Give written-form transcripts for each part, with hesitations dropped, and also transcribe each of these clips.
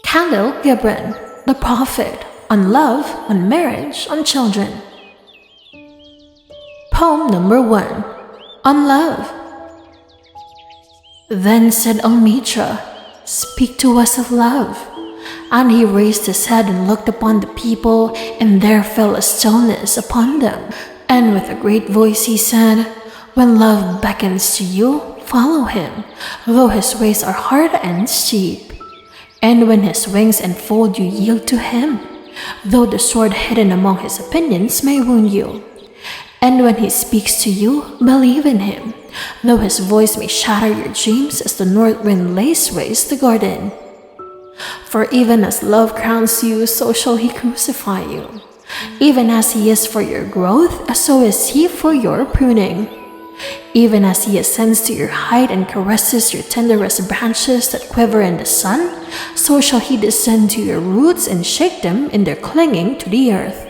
Kahlil Gibran, the prophet, on love, on marriage, on children. Poem number 1, on love. Then said Almitra, "Speak to us of love." And he raised his head and looked upon the people, and there fell a stillness upon them. And with a great voice he said, "When love beckons to you, follow him, though his ways are hard and steep. And when his wings enfold you, yield to him, though the sword hidden among his opinions may wound you. And when he speaks to you, believe in him, though his voice may shatter your dreams as the north wind lays waste the garden. For even as love crowns you, so shall he crucify you. Even as he is for your growth, so is he for your pruning. Even as he ascends to your height and caresses your tenderest branches that quiver in the sun, so shall he descend to your roots and shake them in their clinging to the earth.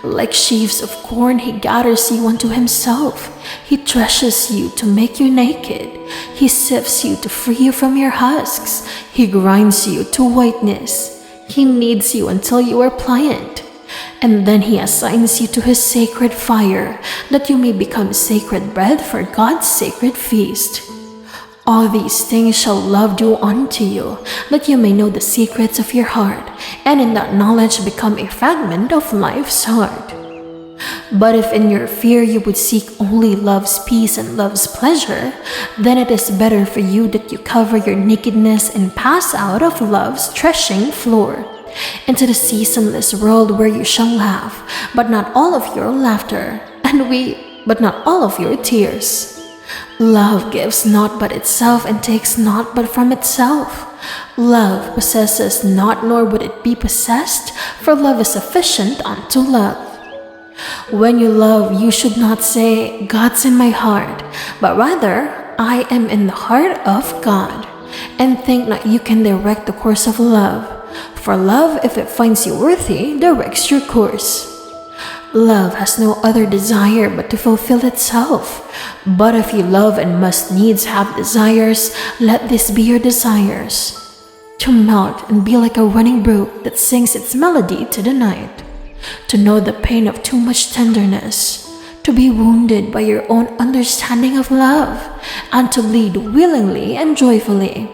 Like sheaves of corn, he gathers you unto himself. He threshes you to make you naked. He sifts you to free you from your husks. He grinds you to whiteness. He kneads you until you are pliant. And then he assigns you to his sacred fire, that you may become sacred bread for God's sacred feast. All these things shall love do unto you, that you may know the secrets of your heart, and in that knowledge become a fragment of life's heart. But if in your fear you would seek only love's peace and love's pleasure, then it is better for you that you cover your nakedness and pass out of love's threshing floor, into the seasonless world where you shall laugh, but not all of your laughter, and weep, but not all of your tears. Love gives not but itself, and takes not but from itself. Love possesses not, nor would it be possessed, for love is sufficient unto love. When you love, you should not say, "God's in my heart," but rather, "I am in the heart of God." And think not you can direct the course of love, for love, if it finds you worthy, directs your course. Love has no other desire but to fulfill itself. But if you love and must needs have desires, let this be your desires: to melt and be like a running brook that sings its melody to the night, to know the pain of too much tenderness, to be wounded by your own understanding of love, and to bleed willingly and joyfully,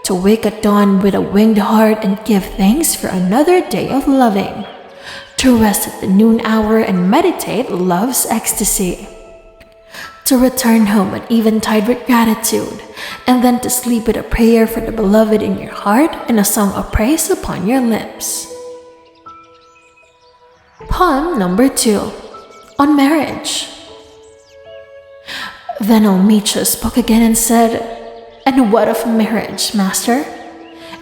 to wake at dawn with a winged heart and give thanks for another day of loving, to rest at the noon hour and meditate love's ecstasy, to return home at eventide with gratitude, and then to sleep with a prayer for the beloved in your heart and a song of praise upon your lips. Poem number 2, on marriage. Then Almitra spoke again and said, "And what of marriage, master?"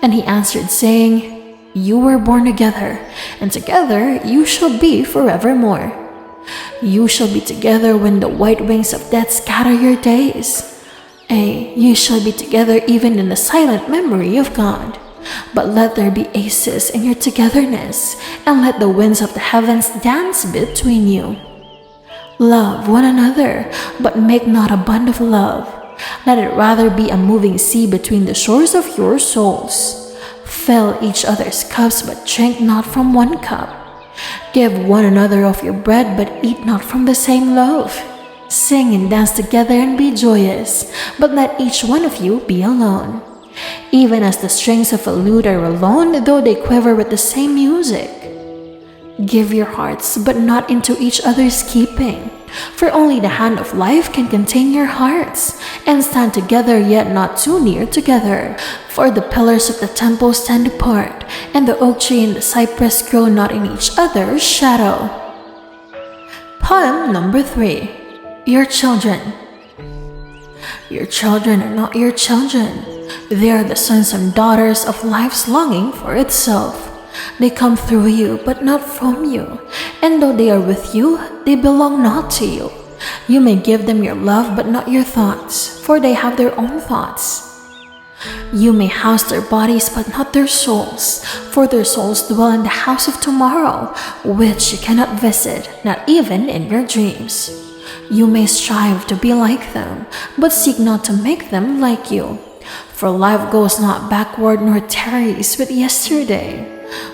And he answered, saying, "You were born together, and together you shall be forevermore. You shall be together when the white wings of death scatter your days. You shall be together even in the silent memory of God. But let there be aces in your togetherness, and let the winds of the heavens dance between you. Love one another, but make not a bond of love. Let it rather be a moving sea between the shores of your souls. Fill each other's cups, but drink not from one cup. Give one another of your bread, but eat not from the same loaf. Sing and dance together and be joyous, but let each one of you be alone. Even as the strings of a lute are alone, though they quiver with the same music. Give your hearts, but not into each other's keeping, for only the hand of life can contain your hearts, and stand together yet not too near together. For the pillars of the temple stand apart, and the oak tree and the cypress grow not in each other's shadow. Poem number 3, your children. Your children are not your children. They are the sons and daughters of life's longing for itself. They come through you, but not from you. And though they are with you, they belong not to you. You may give them your love, but not your thoughts, for they have their own thoughts. You may house their bodies, but not their souls, for their souls dwell in the house of tomorrow, which you cannot visit, not even in your dreams. You may strive to be like them, but seek not to make them like you. for life goes not backward nor tarries with yesterday.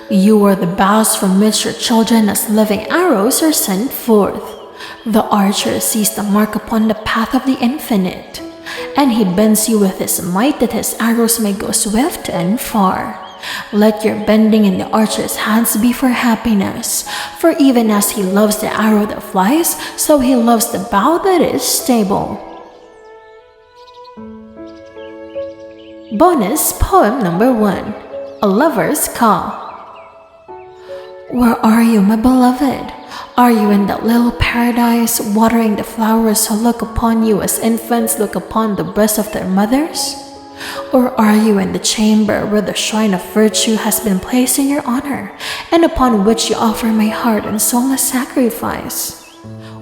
You are the bows from which your children as living arrows are sent forth. The archer sees the mark upon the path of the infinite, and he bends you with his might that his arrows may go swift and far. Let your bending in the archer's hands be for happiness, for even as he loves the arrow that flies, so he loves the bow that is stable. Bonus poem number 1, A Lover's Call. Where are you, my beloved? Are you in that little paradise, watering the flowers who look upon you as infants look upon the breasts of their mothers? Or are you in the chamber where the shrine of virtue has been placed in your honor, and upon which you offer my heart and soul as sacrifice?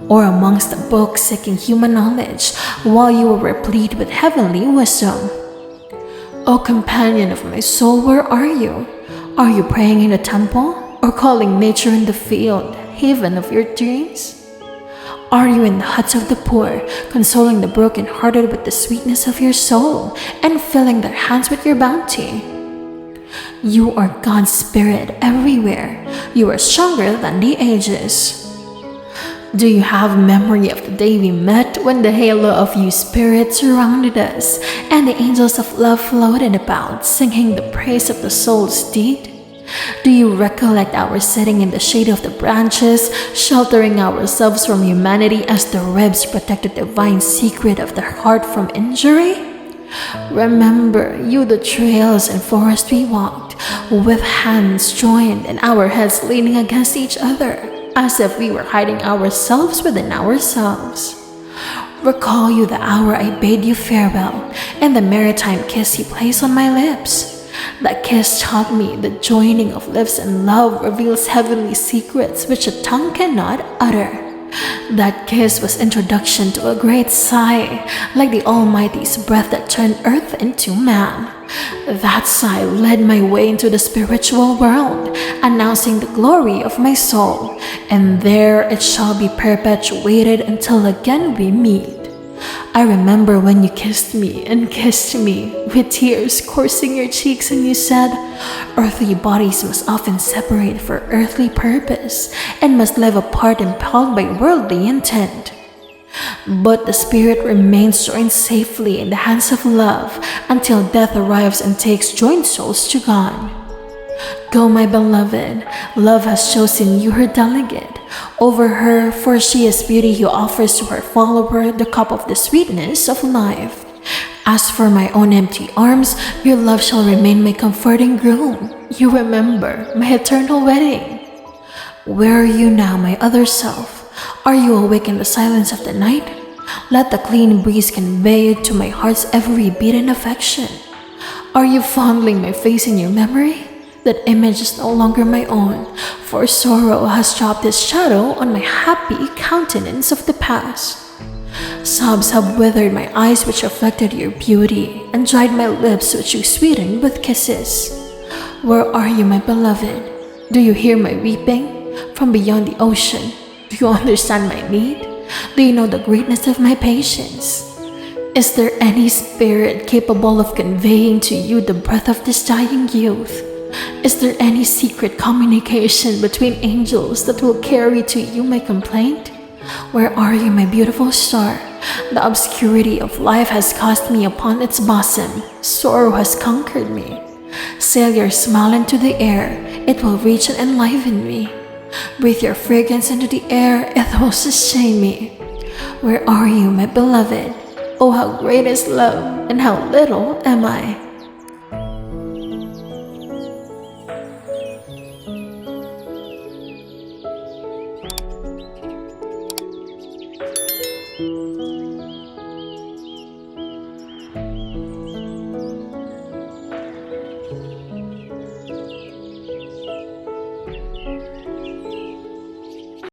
Or amongst the books seeking human knowledge, while you are replete with heavenly wisdom? O companion of my soul, where are you? Are you praying in the temple, or calling nature in the field, haven of your dreams? Are you in the huts of the poor, consoling the broken-hearted with the sweetness of your soul, and filling their hands with your bounty? You are God's Spirit everywhere. You are stronger than the ages. Do you have memory of the day we met, when the halo of you Spirit surrounded us, and the angels of love floated about, singing the praise of the soul's deed? Do you recollect our sitting in the shade of the branches, sheltering ourselves from humanity as the ribs protect the divine secret of the heart from injury? Remember you the trails and forest we walked, with hands joined and our heads leaning against each other, as if we were hiding ourselves within ourselves. Recall you the hour I bade you farewell, and the maritime kiss you placed on my lips. That kiss taught me the joining of lips and love reveals heavenly secrets which a tongue cannot utter. That kiss was introduction to a great sigh, like the Almighty's breath that turned earth into man. That sigh led my way into the spiritual world, announcing the glory of my soul, and there it shall be perpetuated until again we meet. I remember when you kissed me, with tears coursing your cheeks, and you said, earthly bodies must often separate for earthly purpose, and must live apart impelled by worldly intent. But the spirit remains joined safely in the hands of love, until death arrives and takes joined souls to God. Go, my beloved, love has chosen you her delegate over her, for she is beauty who offers to her follower the cup of the sweetness of life. As for my own empty arms, your love shall remain my comforting groom. You remember my eternal wedding. Where are you now, my other self? Are you awake in the silence of the night? Let the clean breeze convey you to my heart's every beat and affection. Are you fondling my face in your memory? That image is no longer my own, for sorrow has dropped its shadow on my happy countenance of the past. Sobs have withered my eyes which reflected your beauty, and dried my lips which you sweetened with kisses. Where are you, my beloved? Do you hear my weeping? From beyond the ocean, do you understand my need? Do you know the greatness of my patience? Is there any spirit capable of conveying to you the breath of this dying youth? Is there any secret communication between angels that will carry to you my complaint? Where are you, my beautiful star? The obscurity of life has cast me upon its bosom. Sorrow has conquered me. Sail your smile into the air, it will reach and enliven me. Breathe your fragrance into the air, it will sustain me. Where are you, my beloved? Oh, how great is love, and how little am I.